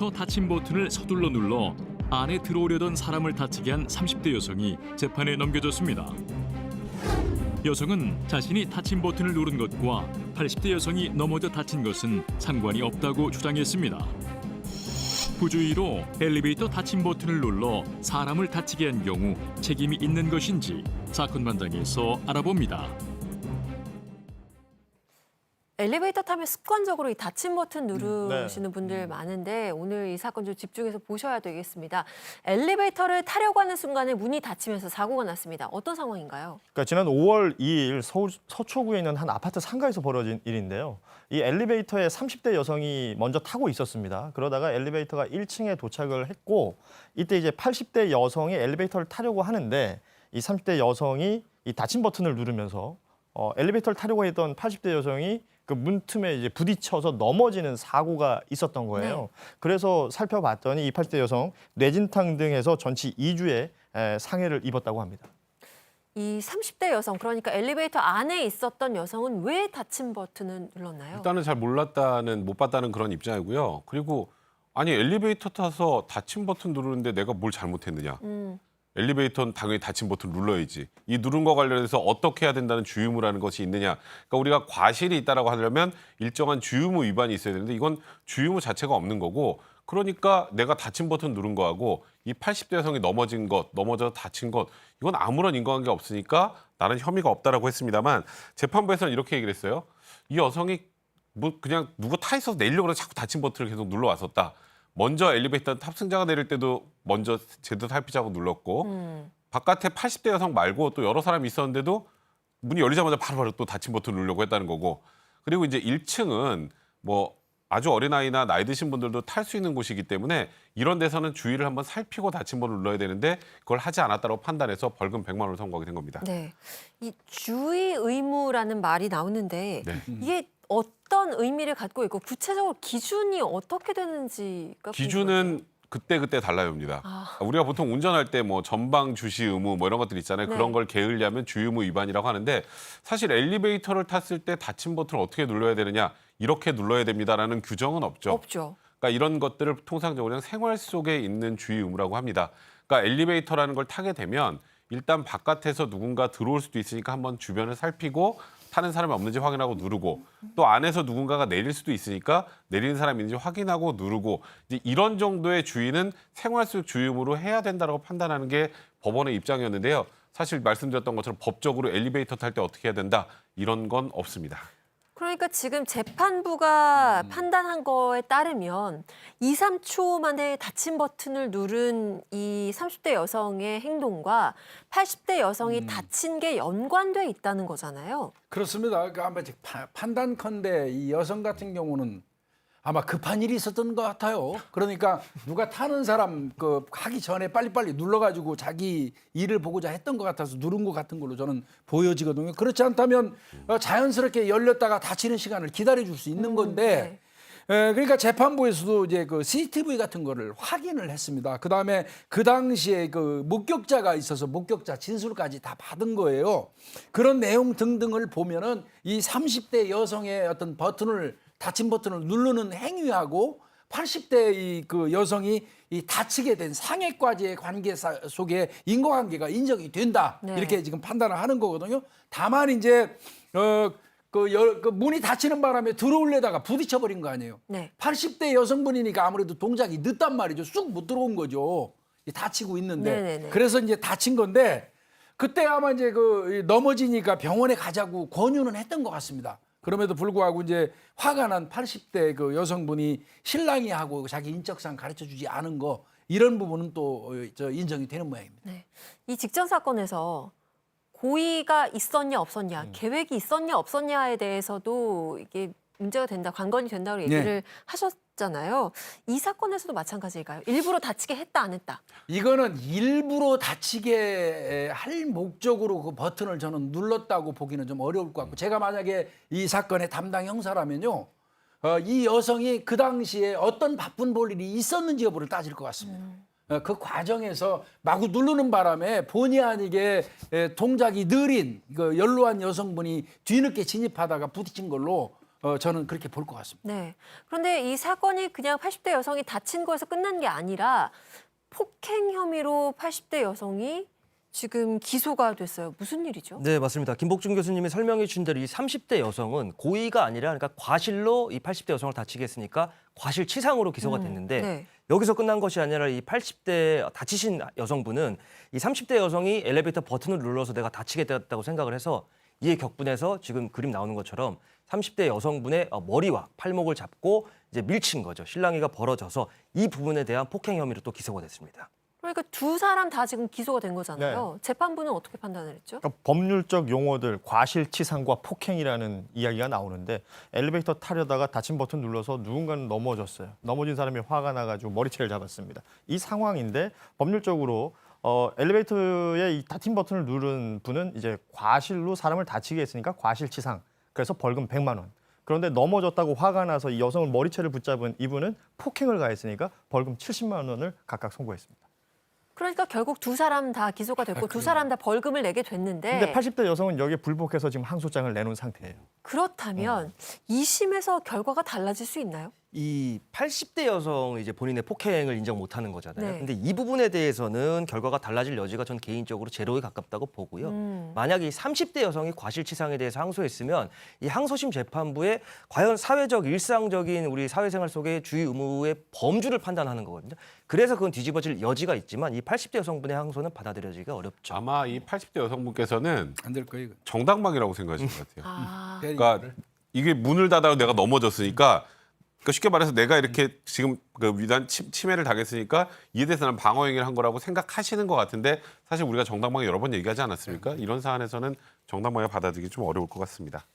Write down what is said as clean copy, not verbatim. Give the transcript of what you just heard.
엘리베이터 닫힘 버튼을 서둘러 눌러 안에 들어오려던 사람을 다치게 한 30대 여성이 재판에 넘겨졌습니다. 여성은 자신이 닫힘 버튼을 누른 것과 80대 여성이 넘어져 다친 것은 상관이 없다고 주장했습니다. 부주의로 엘리베이터 닫힘 버튼을 눌러 사람을 다치게 한 경우 책임이 있는 것인지 사건 반장에서 알아봅니다. 엘리베이터 타면 습관적으로 이 닫힘 버튼 누르시는 분들 많은데 오늘 이 사건 좀 집중해서 보셔야 되겠습니다. 엘리베이터를 타려고 하는 순간에 문이 닫히면서 사고가 났습니다. 어떤 상황인가요? 그러니까 지난 5월 2일 서울 서초구에 있는 한 아파트 상가에서 벌어진 일인데요. 이 엘리베이터에 30대 여성이 먼저 타고 있었습니다. 그러다가 엘리베이터가 1층에 도착을 했고 이때 이제 80대 여성이 엘리베이터를 타려고 하는데 이 30대 여성이 이 닫힘 버튼을 누르면서 엘리베이터를 타려고 했던 80대 여성이 그 문틈에 이제 부딪혀서 넘어지는 사고가 있었던 거예요. 네. 그래서 살펴봤더니 이 80대 여성 뇌진탕 등에서 전치 2주의 상해를 입었다고 합니다. 이 30대 여성, 그러니까 엘리베이터 안에 있었던 여성은 왜 닫힘 버튼을 눌렀나요? 일단은 잘 몰랐다는, 못 봤다는 그런 입장이고요. 그리고 아니 엘리베이터 타서 닫힘 버튼 누르는데 내가 뭘 잘못했느냐. 엘리베이터는 당연히 닫힘 버튼 눌러야지. 이 누른 거 관련해서 어떻게 해야 된다는 주의무라는 것이 있느냐. 그러니까 우리가 과실이 있다라고 하려면 일정한 주의무 위반이 있어야 되는데 이건 주의무 자체가 없는 거고, 그러니까 내가 닫힘 버튼 누른 거하고 이 80대 여성이 넘어진 것, 넘어져 다친 것, 이건 아무런 인과관계가 없으니까 나는 혐의가 없다라고 했습니다만 재판부에서는 이렇게 얘기를 했어요. 이 여성이 뭐 그냥 누구 타 있어서 내리려고 해서 자꾸 닫힘 버튼을 계속 눌러왔었다. 먼저 엘리베이터 탑승자가 내릴 때도 먼저 제대로 살피자고 눌렀고 바깥에 80대 여성 말고 또 여러 사람이 있었는데도 문이 열리자마자 바로바로 또 닫힘 버튼 누르려고 했다는 거고, 그리고 이제 1층은 뭐 아주 어린아이나 나이 드신 분들도 탈 수 있는 곳이기 때문에 이런 데서는 주의를 한번 살피고 닫힘 버튼을 눌러야 되는데 그걸 하지 않았다고 판단해서 벌금 100만 원을 선고하게 된 겁니다. 네, 이 주의 의무라는 말이 나오는데 네. 이게 어떤 의미를 갖고 있고 구체적으로 기준이 어떻게 되는지가 기준은 그때 달라요입니다. 우리가 보통 운전할 때 뭐 전방 주시 의무 뭐 이런 것들 있잖아요. 네. 그런 걸 게을리하면 주의무 위반이라고 하는데 사실 엘리베이터를 탔을 때 닫힘 버튼을 어떻게 눌러야 되느냐, 이렇게 눌러야 됩니다라는 규정은 없죠. 없죠. 그러니까 이런 것들을 통상적으로 그냥 생활 속에 있는 주의 의무라고 합니다. 그러니까 엘리베이터라는 걸 타게 되면 일단 바깥에서 누군가 들어올 수도 있으니까 한번 주변을 살피고 타는 사람이 없는지 확인하고 누르고, 또 안에서 누군가가 내릴 수도 있으니까 내리는 사람이 있는지 확인하고 누르고, 이제 이런 정도의 주의는 생활 속 주의 의무로 해야 된다고 판단하는 게 법원의 입장이었는데요. 사실 말씀드렸던 것처럼 법적으로 엘리베이터 탈 때 어떻게 해야 된다, 이런 건 없습니다. 그러니까 지금 재판부가 판단한 거에 따르면 2, 3초 만에 닫힘 버튼을 누른 이 30대 여성의 행동과 80대 여성이 다친 게 연관돼 있다는 거잖아요. 그렇습니다. 그러니까 아마 판단컨대 이 여성 같은 경우는 아마 급한 일이 있었던 것 같아요. 그러니까 누가 타는 사람 하기 전에 빨리빨리 눌러가지고 자기 일을 보고자 했던 것 같아서 누른 것 같은 걸로 저는 보여지거든요. 그렇지 않다면 자연스럽게 열렸다가 닫히는 시간을 기다려줄 수 있는 건데, 그러니까 재판부에서도 이제 그 CCTV 같은 거를 확인을 했습니다. 그다음에 그 당시에 그 목격자가 있어서 목격자 진술까지 다 받은 거예요. 그런 내용 등등을 보면은 이 30대 여성의 어떤 닫힘 버튼을 누르는 행위하고 80대 그 여성이 이 다치게 된 상해까지의 관계 속에 인과관계가 인정이 된다. 네. 이렇게 지금 판단을 하는 거거든요. 다만 이제 그 문이 닫히는 바람에 들어올려다가 부딪혀버린 거 아니에요. 네. 80대 여성분이니까 아무래도 동작이 늦단 말이죠. 쑥 못 들어온 거죠. 다치고 있는데. 네네네. 그래서 이제 다친 건데 그때 아마 이제 넘어지니까 병원에 가자고 권유는 했던 것 같습니다. 그럼에도 불구하고 이제 화가 난 80대 그 여성분이 신랑이 하고 자기 인적사항 가르쳐주지 않은 거, 이런 부분은 또 인정이 되는 모양입니다. 네. 이 직전 사건에서 고의가 있었냐 없었냐, 계획이 있었냐 없었냐에 대해서도 이게 문제가 된다, 관건이 된다고 얘기를 하셨잖아요. 이 사건에서도 마찬가지일까요? 일부러 다치게 했다 안 했다? 이거는 일부러 다치게 할 목적으로 그 버튼을 저는 눌렀다고 보기는 좀 어려울 것 같고, 제가 만약에 이 사건의 담당 형사라면요, 이 여성이 그 당시에 어떤 바쁜 볼일이 있었는지 여부를 따질 것 같습니다. 그 과정에서 마구 누르는 바람에 본의 아니게 동작이 느린 그 연로한 여성분이 뒤늦게 진입하다가 부딪힌 걸로 저는 그렇게 볼 것 같습니다. 네. 그런데 이 사건이 그냥 80대 여성이 다친 거에서 끝난 게 아니라 폭행 혐의로 80대 여성이 지금 기소가 됐어요. 무슨 일이죠? 네, 맞습니다. 김복준 교수님이 설명해 주신 대로 이 30대 여성은 고의가 아니라 그러니까 과실로 이 80대 여성을 다치게 했으니까 과실치상으로 기소가 됐는데 네. 여기서 끝난 것이 아니라 이 80대 다치신 여성분은 이 30대 여성이 엘리베이터 버튼을 눌러서 내가 다치게 되었다고 생각을 해서 이에 격분해서 지금 그림 나오는 것처럼 30대 여성분의 머리와 팔목을 잡고 이제 밀친 거죠. 실랑이가 벌어져서 이 부분에 대한 폭행 혐의로 또 기소가 됐습니다. 그러니까 두 사람 다 지금 기소가 된 거잖아요. 재판부는 어떻게 판단을 했죠? 그러니까 법률적 용어들 과실치상과 폭행이라는 이야기가 나오는데 엘리베이터 타려다가 닫힌 버튼 눌러서 누군가는 넘어졌어요. 넘어진 사람이 화가 나가지고 머리채를 잡았습니다. 이 상황인데 법률적으로 엘리베이터의 이 닫힌 버튼을 누른 분은 이제 과실로 사람을 다치게 했으니까 과실치상. 그래서 벌금 100만 원. 그런데 넘어졌다고 화가 나서 이 여성을 머리채를 붙잡은 이분은 폭행을 가했으니까 벌금 70만 원을 각각 선고했습니다. 그러니까 결국 두 사람 다 기소가 됐고 두 사람 다 벌금을 내게 됐는데 근데 80대 여성은 여기에 불복해서 지금 항소장을 내놓은 상태예요. 그렇다면 2심에서 결과가 달라질 수 있나요? 이 80대 여성이 이제 본인의 폭행을 인정 못하는 거잖아요. 네. 근데 이 부분에 대해서는 결과가 달라질 여지가 전 개인적으로 제로에 가깝다고 보고요. 만약에 이 30대 여성이 과실치상에 대해서 항소했으면 이 항소심 재판부에 과연 사회적 일상적인 우리 사회생활 속의 주의 의무의 범주를 판단하는 거거든요. 그래서 그건 뒤집어질 여지가 있지만 이 80대 여성분의 항소는 받아들여지기가 어렵죠. 아마 이 80대 여성분께서는 안 될 거예요. 이거. 정당방위라고 생각하신 것 같아요. 아, 그러니까 이게 문을 닫아도 내가 넘어졌으니까 그러니까 쉽게 말해서 내가 이렇게 지금 그 위반 침해를 당했으니까 이에 대해서는 방어 행위를 한 거라고 생각하시는 것 같은데 사실 우리가 정당방위 여러 번 얘기하지 않았습니까? 이런 사안에서는 정당방위 받아들이기 좀 어려울 것 같습니다.